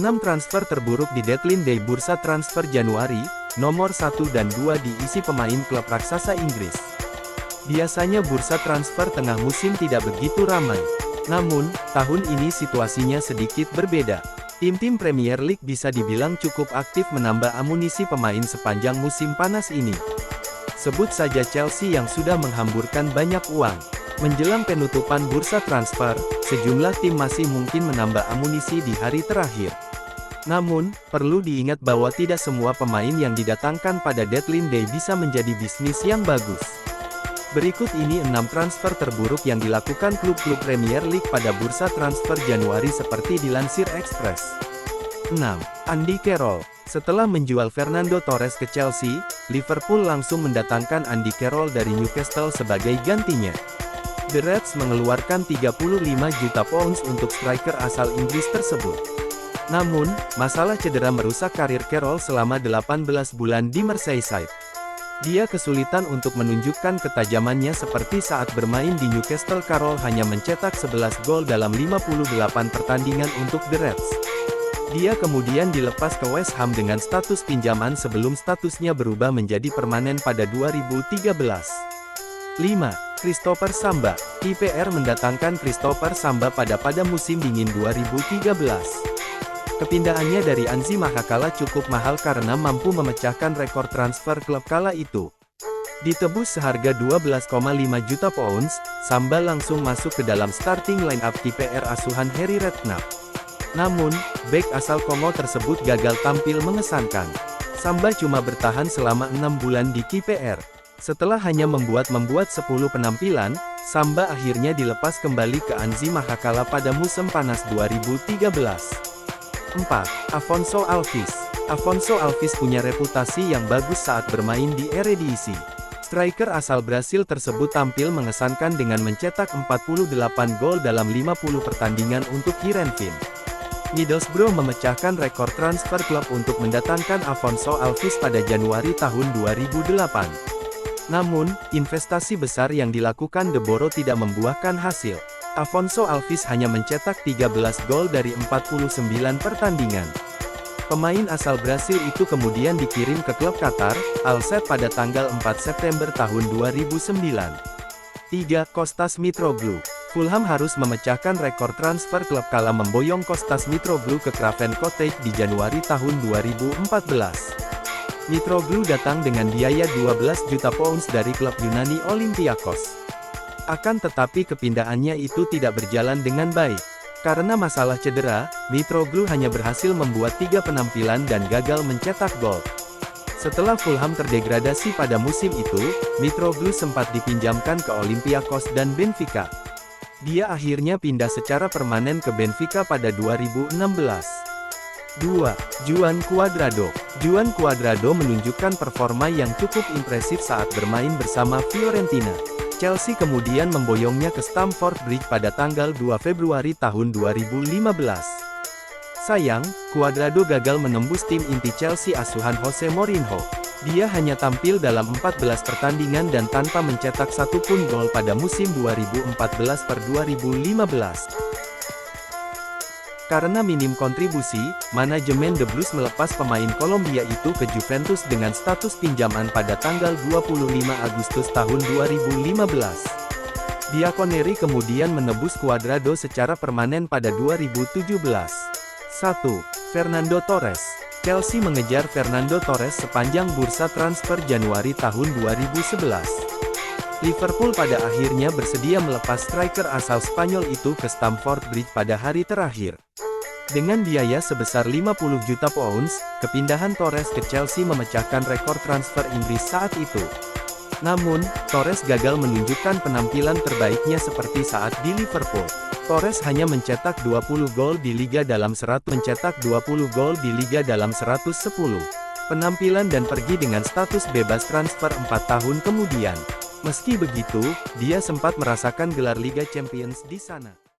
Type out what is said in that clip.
6 transfer terburuk di deadline day bursa transfer Januari, nomor 1 dan 2 diisi pemain klub raksasa Inggris. Biasanya bursa transfer tengah musim tidak begitu ramai. Namun, tahun ini situasinya sedikit berbeda. Tim-tim Premier League bisa dibilang cukup aktif menambah amunisi pemain sepanjang musim panas ini. Sebut saja Chelsea yang sudah menghamburkan banyak uang. Menjelang penutupan bursa transfer, sejumlah tim masih mungkin menambah amunisi di hari terakhir. Namun, perlu diingat bahwa tidak semua pemain yang didatangkan pada deadline day bisa menjadi bisnis yang bagus. Berikut ini 6 transfer terburuk yang dilakukan klub-klub Premier League pada bursa transfer Januari seperti dilansir Express. 6. Andy Carroll. Setelah menjual Fernando Torres ke Chelsea, Liverpool langsung mendatangkan Andy Carroll dari Newcastle sebagai gantinya. The Reds mengeluarkan 35 juta pounds untuk striker asal Inggris tersebut. Namun, masalah cedera merusak karir Carroll selama 18 bulan di Merseyside. Dia kesulitan untuk menunjukkan ketajamannya seperti saat bermain di Newcastle. Carroll hanya mencetak 11 gol dalam 58 pertandingan untuk The Reds. Dia kemudian dilepas ke West Ham dengan status pinjaman sebelum statusnya berubah menjadi permanen pada 2013. 5. Christopher Samba. IPR mendatangkan Christopher Samba pada musim dingin 2013. Kepindahannya dari Anzi Mahakala cukup mahal karena mampu memecahkan rekor transfer klub kala itu. Ditebus seharga 12,5 juta pounds, Samba langsung masuk ke dalam starting line-up KPR asuhan Harry Redknapp. Namun, bek asal Kongo tersebut gagal tampil mengesankan. Samba cuma bertahan selama 6 bulan di KPR. Setelah hanya membuat 10 penampilan, Samba akhirnya dilepas kembali ke Anzi Mahakala pada musim panas 2013. 4. Afonso Alves. Afonso Alves punya reputasi yang bagus saat bermain di Eredivisie. Striker asal Brasil tersebut tampil mengesankan dengan mencetak 48 gol dalam 50 pertandingan untuk Heerenveen. Middlesbrough memecahkan rekor transfer klub untuk mendatangkan Afonso Alves pada Januari tahun 2008. Namun, investasi besar yang dilakukan The Borough tidak membuahkan hasil. Afonso Alves hanya mencetak 13 gol dari 49 pertandingan. Pemain asal Brasil itu kemudian dikirim ke klub Qatar, Al Sadd pada tanggal 4 September tahun 2009. 3. Kostas Mitroglou. Fulham harus memecahkan rekor transfer klub kala memboyong Kostas Mitroglou ke Craven Cottage di Januari tahun 2014. Mitroglou datang dengan biaya 12 juta pounds dari klub Yunani Olympiakos. Akan tetapi kepindahannya itu tidak berjalan dengan baik. Karena masalah cedera, Mitroglou hanya berhasil membuat 3 penampilan dan gagal mencetak gol. Setelah Fulham terdegradasi pada musim itu, Mitroglou sempat dipinjamkan ke Olympiakos dan Benfica. Dia akhirnya pindah secara permanen ke Benfica pada 2016. 2. Juan Cuadrado. Juan Cuadrado menunjukkan performa yang cukup impresif saat bermain bersama Fiorentina. Chelsea kemudian memboyongnya ke Stamford Bridge pada tanggal 2 Februari tahun 2015. Sayang, Cuadrado gagal menembus tim inti Chelsea asuhan Jose Mourinho. Dia hanya tampil dalam 14 pertandingan dan tanpa mencetak satupun gol pada musim 2014-2015. Karena minim kontribusi, manajemen The Blues melepas pemain Kolombia itu ke Juventus dengan status pinjaman pada tanggal 25 Agustus tahun 2015. Bianconeri kemudian menebus Cuadrado secara permanen pada 2017. 1. Fernando Torres. Chelsea mengejar Fernando Torres sepanjang bursa transfer Januari tahun 2011. Liverpool pada akhirnya bersedia melepas striker asal Spanyol itu ke Stamford Bridge pada hari terakhir. Dengan biaya sebesar 50 juta pounds, kepindahan Torres ke Chelsea memecahkan rekor transfer Inggris saat itu. Namun, Torres gagal menunjukkan penampilan terbaiknya seperti saat di Liverpool. Torres hanya mencetak 20 gol di Liga dalam 110 penampilan dan pergi dengan status bebas transfer 4 tahun kemudian. Meski begitu, dia sempat merasakan gelar Liga Champions di sana.